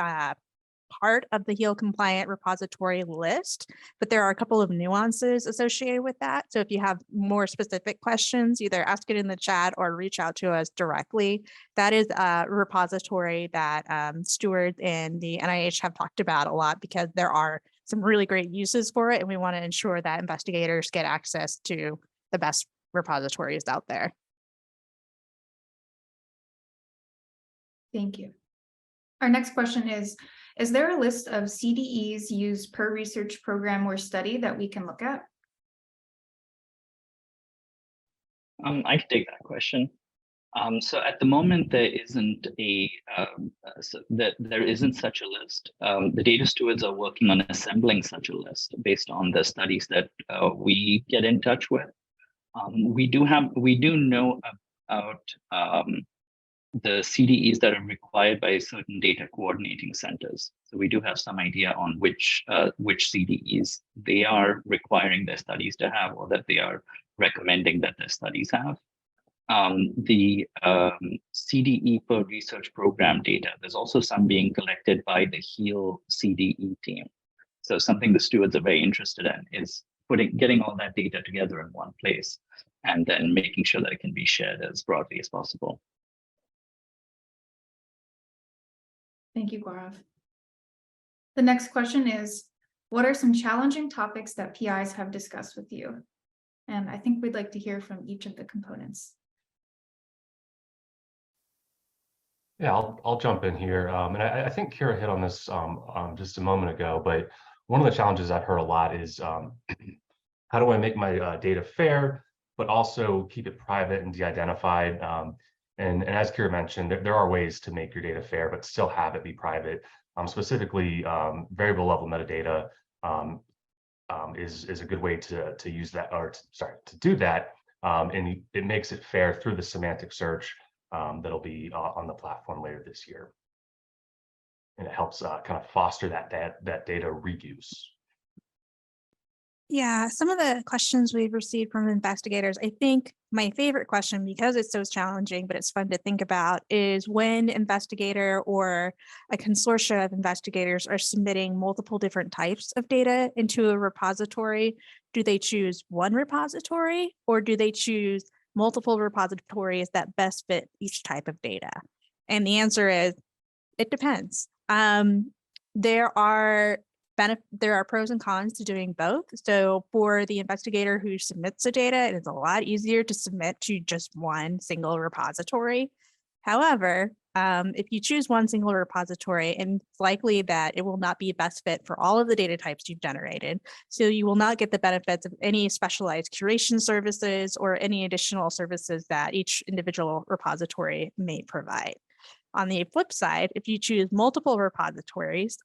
part of the HEAL compliant repository list, but there are a couple of nuances associated with that. So if you have more specific questions, either ask it in the chat or reach out to us directly. That is a repository that stewards and the NIH have talked about a lot because there are some really great uses for it, and we want to ensure that investigators get access to the best repositories out there. Thank you. Our next question is there a list of CDEs used per research program or study that we can look at? I can take that question. So at the moment, there isn't there isn't such a list. The data stewards are working on assembling such a list based on the studies that we get in touch with. We do know about the CDEs that are required by certain data coordinating centers. So we do have some idea on which CDEs they are requiring their studies to have, or that they are recommending that their studies have. The CDE per research program data, there's also some being collected by the HEAL CDE team. So something the stewards are very interested in is getting all that data together in one place and then making sure that it can be shared as broadly as possible. Thank you, Gaurav. The next question is, what are some challenging topics that PIs have discussed with you? And I think we'd like to hear from each of the components. Yeah, I'll jump in here. And I think Kira hit on this just a moment ago, but one of the challenges I've heard a lot is how do I make my data fair, but also keep it private and de-identified? And as Kira mentioned, there are ways to make your data fair, but still have it be private. Specifically, variable level metadata is a good way to use that, or to do that. And it makes it fair through the semantic search that'll be on the platform later this year. And it helps kind of foster that data reuse. Yeah, some of the questions we've received from investigators, I think my favorite question, because it's so challenging, but it's fun to think about, is when investigator or a consortia of investigators are submitting multiple different types of data into a repository, do they choose one repository or do they choose multiple repositories that best fit each type of data? And the answer is, it depends. There are pros and cons to doing both. So for the investigator who submits the data, it is a lot easier to submit to just one single repository. However, if you choose one single repository, it's likely that it will not be best fit for all of the data types you've generated. So you will not get the benefits of any specialized curation services or any additional services that each individual repository may provide. On the flip side, if you choose multiple repositories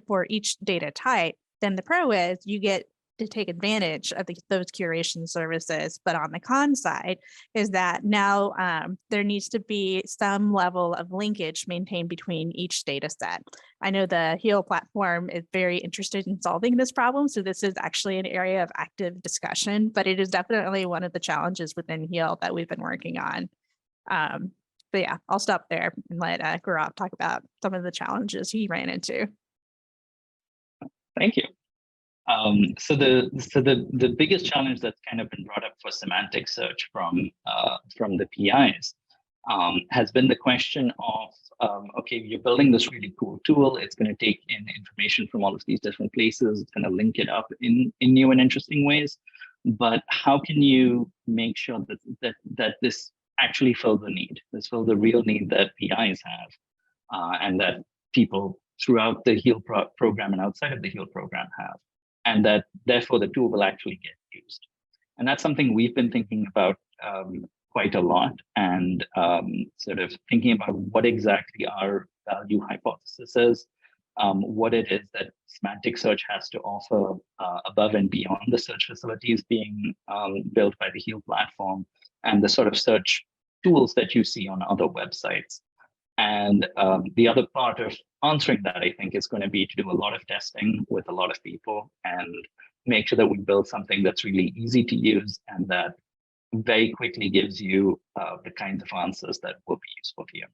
for each data type, then the pro is you get to take advantage of those curation services. But on the con side is that now there needs to be some level of linkage maintained between each data set. I know the HEAL platform is very interested in solving this problem. So this is actually an area of active discussion, but it is definitely one of the challenges within HEAL that we've been working on. But yeah, I'll stop there and let Gaurav talk about some of the challenges he ran into. Thank you. So the biggest challenge that's kind of been brought up for semantic search from the PIs has been the question of, okay, you're building this really cool tool. It's going to take in information from all of these different places. It's going to link it up in new and interesting ways. But how can you make sure that this actually fill the need? This fill the real need that PIs have, and that people throughout the HEAL program and outside of the HEAL program have, and that therefore the tool will actually get used. And that's something we've been thinking about quite a lot, and sort of thinking about what exactly our value hypothesis is, what it is that semantic search has to offer above and beyond the search facilities being built by the HEAL platform, and the sort of search tools that you see on other websites. And the other part of answering that, I think, is going to be to do a lot of testing with a lot of people and make sure that we build something that's really easy to use and that very quickly gives you the kinds of answers that will be useful to you.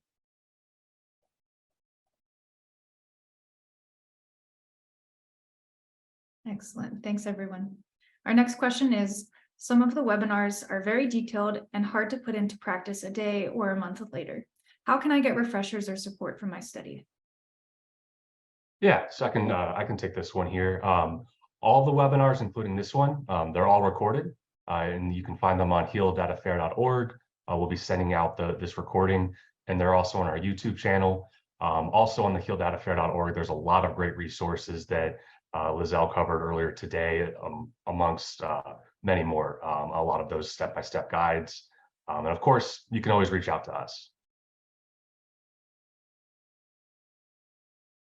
Excellent. Thanks, everyone. Our next question is, some of the webinars are very detailed and hard to put into practice a day or a month later. How can I get refreshers or support for my study? Yeah, so I can take this one here. All the webinars, including this one, they're all recorded, and you can find them on healdatafair.org. We'll be sending out this recording, and they're also on our YouTube channel. Also on the healdatafair.org, there's a lot of great resources that Liezl covered earlier today, amongst many more. A lot of those step-by-step guides, and of course, you can always reach out to us.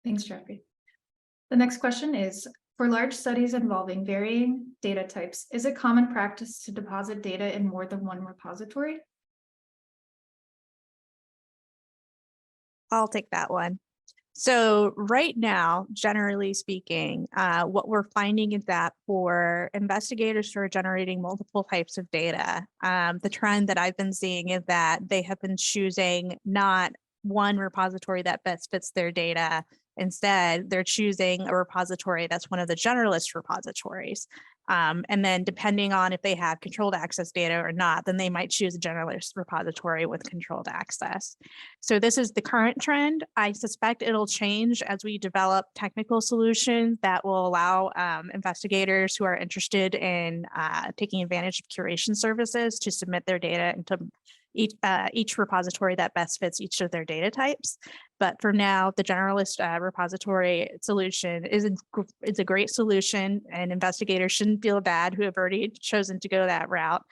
Thanks, Jeffrey. The next question is, for large studies involving varying data types, is it common practice to deposit data in more than one repository? I'll take that one. So right now, generally speaking, what we're finding is that for investigators who are generating multiple types of data, the trend that I've been seeing is that they have been choosing not one repository that best fits their data. Instead, they're choosing a repository that's one of the generalist repositories. And then depending on if they have controlled access data or not, then they might choose a generalist repository with controlled access. So this is the current trend. I suspect it'll change as we develop technical solutions that will allow investigators who are interested in taking advantage of curation services to submit their data into each repository that best fits each of their data types. But for now, the generalist repository solution is a great solution, and investigators shouldn't feel bad who have already chosen to go that route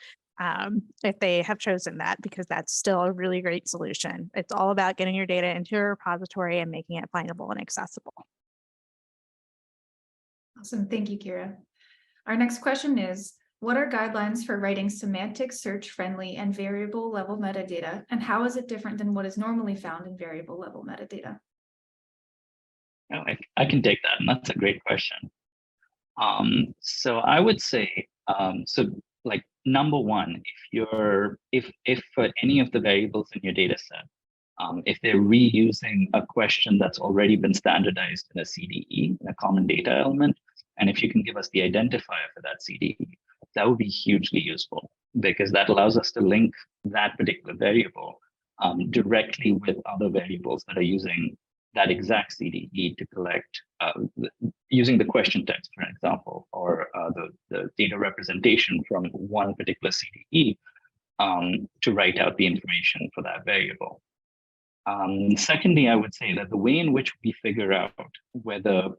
if they have chosen that, because that's still a really great solution. It's all about getting your data into a repository and making it findable and accessible. Awesome. Thank you, Kira. Our next question is, what are guidelines for writing semantic search friendly and variable level metadata, and how is it different than what is normally found in variable level metadata? Oh, I can take that, and that's a great question. So I would say, like number one, if for any of the variables in your data set, if they're reusing a question that's already been standardized in a CDE, in a common data element, and if you can give us the identifier for that CDE, that would be hugely useful, because that allows us to link that particular variable directly with other variables that are using that exact CDE to collect, using the question text, for example, or the data representation from one particular CDE to write out the information for that variable. Secondly, I would say that the way in which we figure out whether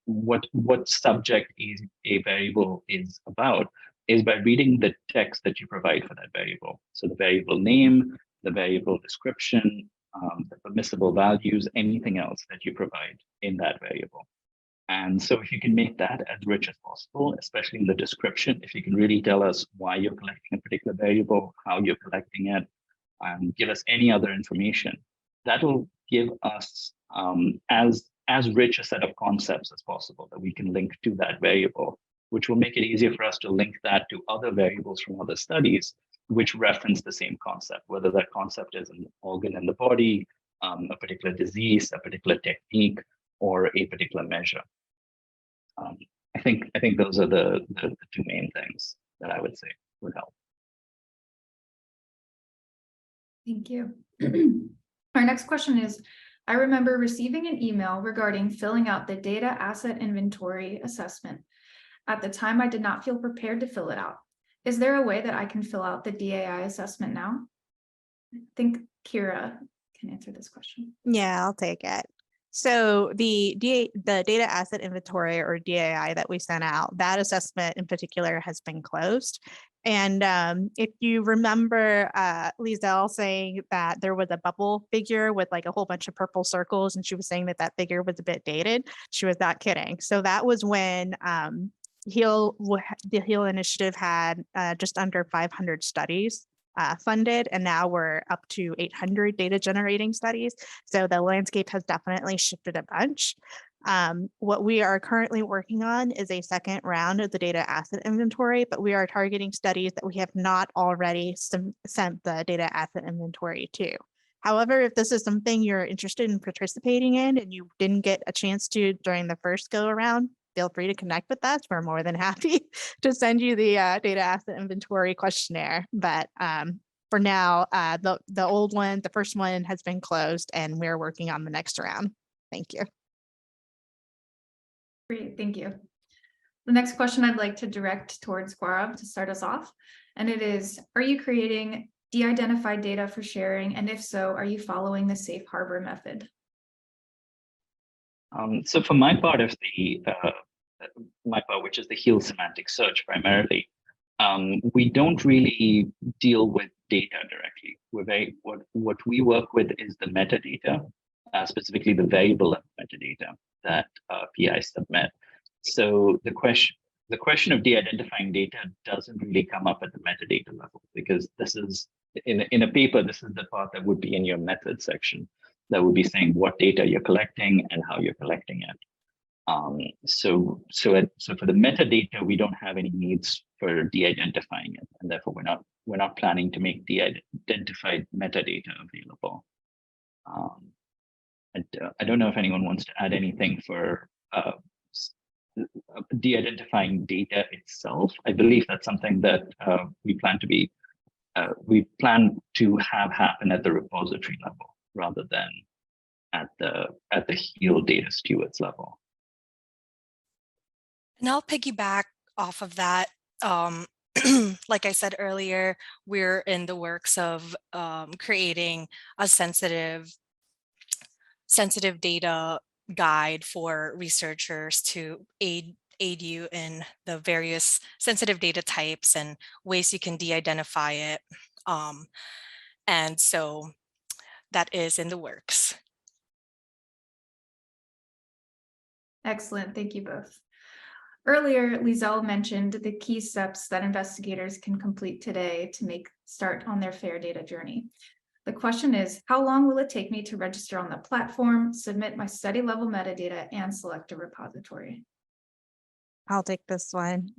what subject is a variable is about is by reading the text that you provide for that variable. So the variable name, the variable description, the permissible values, anything else that you provide in that variable. And so if you can make that as rich as possible, especially in the description, if you can really tell us why you're collecting a particular variable, how you're collecting it, give us any other information, that'll give us as rich a set of concepts as possible that we can link to that variable, which will make it easier for us to link that to other variables from other studies which reference the same concept, whether that concept is an organ in the body, a particular disease, a particular technique, or a particular measure. I think those are the two main things that I would say would help. Thank you. Our next question is, I remember receiving an email regarding filling out the data asset inventory assessment. At the time, I did not feel prepared to fill it out. Is there a way that I can fill out the DAI assessment now? I think Kira can answer this question. Yeah, I'll take it. So the data asset inventory, or DAI, that we sent out, that assessment in particular has been closed. And if you remember Liezl saying that there was a bubble figure with like a whole bunch of purple circles, and she was saying that that figure was a bit dated, she was not kidding. So that was when the HEAL initiative had just under 500 studies funded, and now we're up to 800 data generating studies. So the landscape has definitely shifted a bunch. What we are currently working on is a second round of the data asset inventory, but we are targeting studies that we have not already sent the data asset inventory to. However, if this is something you're interested in participating in and you didn't get a chance to during the first go around, feel free to connect with us. We're more than happy to send you the data asset inventory questionnaire. But for now, the old one, the first one has been closed and we're working on the next round. Thank you. Great, thank you. The next question I'd like to direct towards Gaurav to start us off, and it is, are you creating de-identified data for sharing? And if so, are you following the safe harbor method? So for my part of which is the HEAL semantic search primarily, we don't really deal with data directly. What we work with is the metadata, specifically the variable metadata that PIs submit. So the question of de-identifying data doesn't really come up at the metadata level, because this is in a paper, this is the part that would be in your method section that would be saying what data you're collecting and how you're collecting it. So for the metadata, we don't have any needs for de-identifying it, and therefore we're not planning to make de-identified metadata available. I don't know if anyone wants to add anything for de-identifying data itself. I believe that's something that we plan to have happen at the repository level rather than at the HEAL data stewards level. And I'll piggyback off of that. Like I said earlier, we're in the works of creating a sensitive data guide for researchers to aid you in the various sensitive data types and ways you can de-identify it. And so that is in the works. Excellent, thank you both. Earlier, Liezl mentioned the key steps that investigators can complete today to start on their FAIR data journey. The question is, how long will it take me to register on the platform, submit my study level metadata, and select a repository? I'll take this one.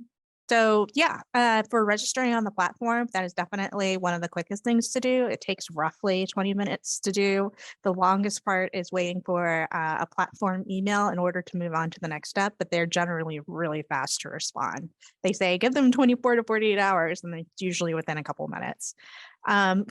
So yeah, for registering on the platform, that is definitely one of the quickest things to do. It takes roughly 20 minutes to do. The longest part is waiting for a platform email in order to move on to the next step, but they're generally really fast to respond. They say give them 24 to 48 hours, and it's usually within a couple minutes.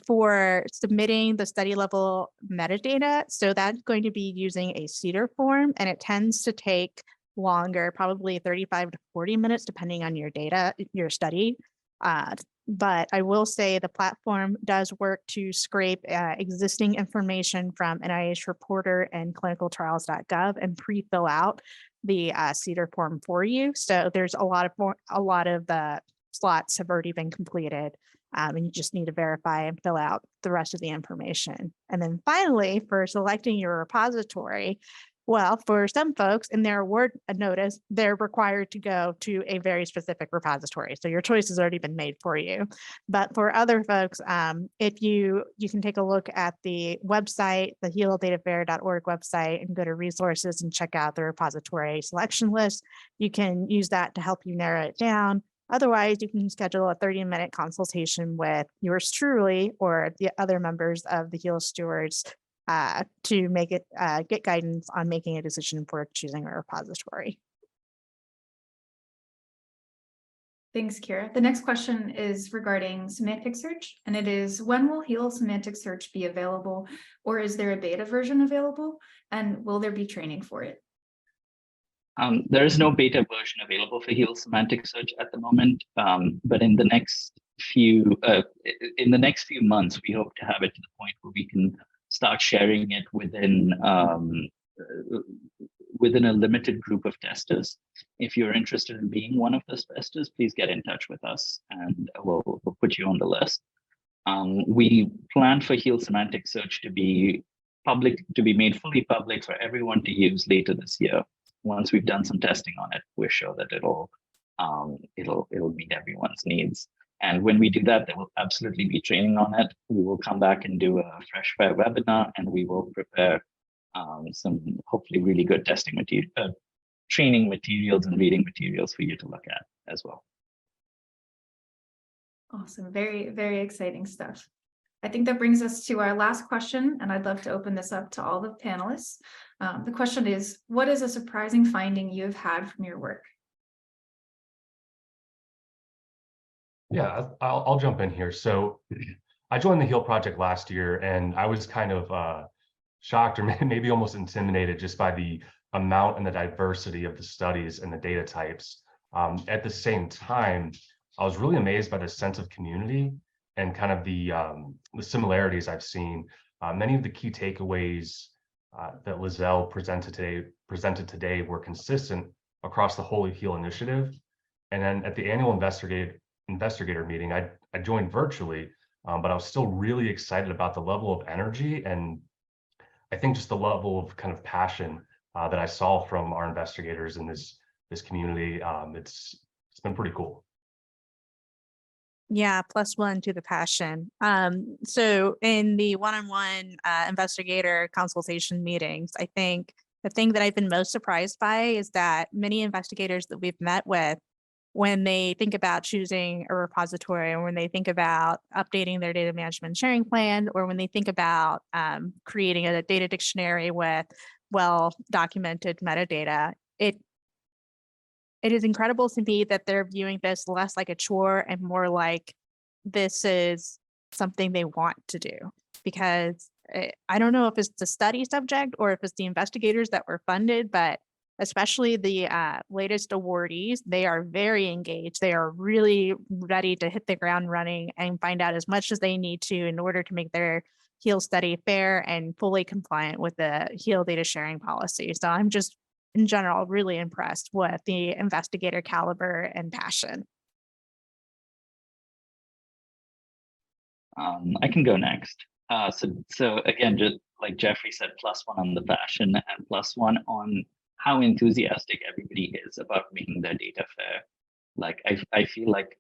For submitting the study level metadata, so that's going to be using a CEDAR form, and it tends to take longer, probably 35 to 40 minutes, depending on your data, your study. But I will say the platform does work to scrape existing information from NIH Reporter and clinicaltrials.gov and pre-fill out the CEDAR form for you. So there's a lot of the slots have already been completed. And you just need to verify and fill out the rest of the information. And then finally, for selecting your repository, well, for some folks in their award notice, they're required to go to a very specific repository. So your choice has already been made for you. But for other folks, if you can take a look at the website, the healdatafair.org website, and go to resources and check out the repository selection list. You can use that to help you narrow it down. Otherwise, you can schedule a 30-minute consultation with yours truly or the other members of the HEAL stewards to make it get guidance on making a decision for choosing a repository. Thanks, Kira. The next question is regarding semantic search, and it is, when will HEAL semantic search be available, or is there a beta version available, and will there be training for it? There is no beta version available for HEAL semantic search at the moment, but in the next few months, we hope to have it to the point where we can start sharing it within a limited group of testers. If you're interested in being one of those testers, please get in touch with us, and we'll put you on the list. We plan for HEAL semantic search to be made fully public for everyone to use later this year. Once we've done some testing on it, we're sure that it'll meet everyone's needs. And when we do that, there will absolutely be training on it. We will come back and do a fresh FAIR webinar, and we will prepare some hopefully really good training materials and reading materials for you to look at as well. Awesome, very, very exciting stuff. I think that brings us to our last question, and I'd love to open this up to all the panelists. The question is, what is a surprising finding you have had from your work? Yeah, I'll jump in here. So I joined the HEAL project last year, and I was kind of shocked or maybe almost intimidated just by the amount and the diversity of the studies and the data types. At the same time, I was really amazed by the sense of community and kind of the similarities I've seen. Many of the key takeaways that Liezl presented today were consistent across the whole HEAL initiative. And then at the annual investigator meeting, I joined virtually, but I was still really excited about the level of energy and I think just the level of kind of passion that I saw from our investigators in this community. It's been pretty cool. Yeah, +1 to the passion. So in the one-on-one investigator consultation meetings, I think the thing that I've been most surprised by is that many investigators that we've met with, when they think about choosing a repository, or when they think about updating their data management sharing plan, or when they think about creating a data dictionary with well-documented metadata, it is incredible to me that they're viewing this less like a chore and more like this is something they want to do. Because I don't know if it's the study subject or if it's the investigators that were funded, but especially the latest awardees, they are very engaged. They are really ready to hit the ground running and find out as much as they need to in order to make their HEAL study fair and fully compliant with the HEAL data sharing policy. So I'm just, in general, really impressed with the investigator caliber and passion. I can go next. So again, just like Jeffrey said, +1 on the passion and +1 on how enthusiastic everybody is about making their data fair. Like I feel like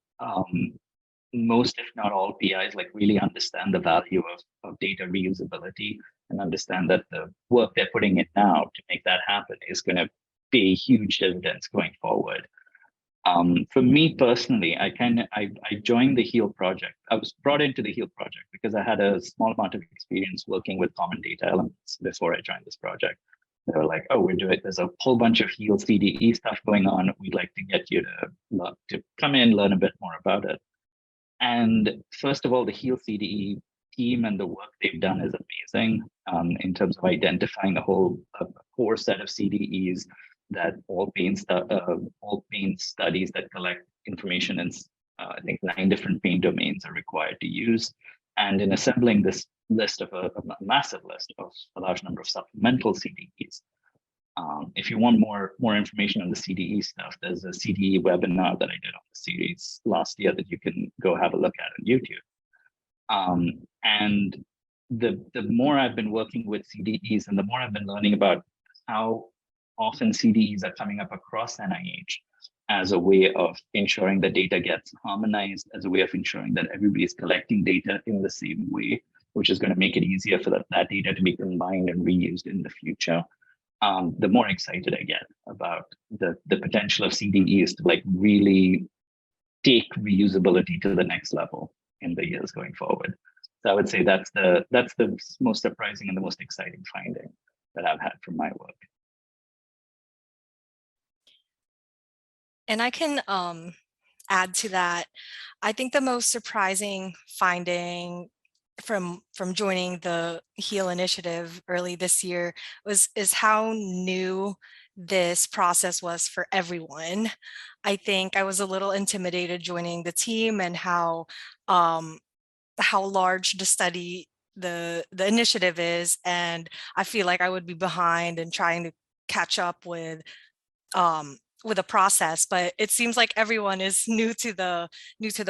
most, if not all, PIs like really understand the value of data reusability and understand that the work they're putting in now to make that happen is going to pay huge dividends going forward. For me personally, I joined the HEAL project. I was brought into the HEAL project because I had a small amount of experience working with common data elements before I joined this project. They were like, oh, there's a whole bunch of HEAL CDE stuff going on. We'd like to get you to come in, learn a bit more about it. And first of all, the HEAL CDE team and the work they've done is amazing in terms of identifying a core set of CDEs that all pain studies that collect information in I think 9 different pain domains are required to use. And in assembling this list of a massive list of a large number of supplemental CDEs. If you want more information on the CDE stuff, there's a CDE webinar that I did on the series last year that you can go have a look at on YouTube. And the more I've been working with CDEs and the more I've been learning about how often CDEs are coming up across NIH as a way of ensuring that data gets harmonized, as a way of ensuring that everybody is collecting data in the same way, which is going to make it easier for that data to be combined and reused in the future. The more excited I get about the potential of CDEs to like really take reusability to the next level in the years going forward. So I would say that's the most surprising and the most exciting finding that I've had from my work. And I can add to that. I think the most surprising finding from joining the HEAL initiative early this year is how new this process was for everyone. I think I was a little intimidated joining the team and how large the initiative is, and I feel like I would be behind and trying to catch up with a process, but it seems like everyone is new to the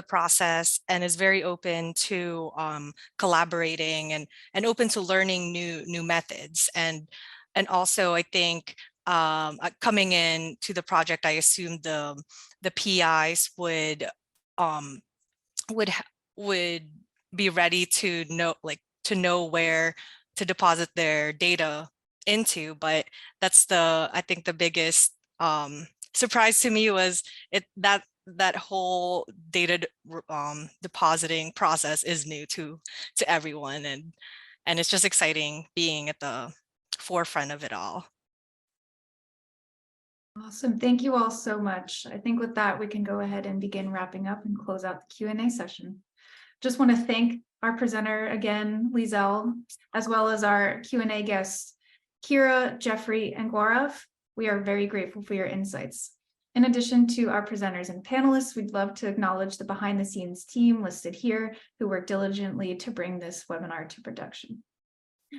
process and is very open to collaborating and open to learning new methods. And also I think coming in to the project, I assumed the PIs would be ready to know where to deposit their data into, but that's I think the biggest surprise to me was that that whole data depositing process is new to everyone, and it's just exciting being at the forefront of it all. Awesome. Thank you all so much. I think with that, we can go ahead and begin wrapping up and close out the Q&A session. Just want to thank our presenter again, Liezl, as well as our Q&A guests, Kira, Jeffrey, and Gaurav. We are very grateful for your insights. In addition to our presenters and panelists, we'd love to acknowledge the behind-the-scenes team listed here who worked diligently to bring this webinar to production.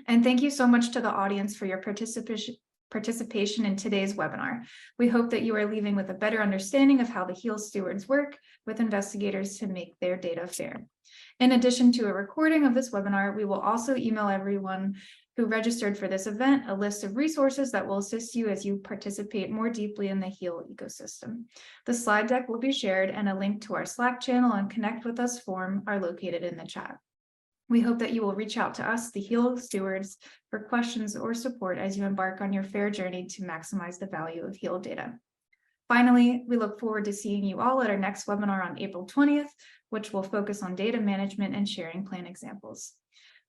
And thank you so much to the audience for your participation in today's webinar. We hope that you are leaving with a better understanding of how the HEAL stewards work with investigators to make their data fair. In addition to a recording of this webinar, we will also email everyone who registered for this event a list of resources that will assist you as you participate more deeply in the HEAL ecosystem. The slide deck will be shared, and a link to our Slack channel and Connect with Us form are located in the chat. We hope that you will reach out to us, the HEAL stewards, for questions or support as you embark on your fair journey to maximize the value of HEAL data. Finally, we look forward to seeing you all at our next webinar on April 20th, which will focus on data management and sharing plan examples.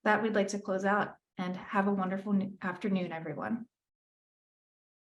That we'd like to close out, and have a wonderful afternoon, everyone.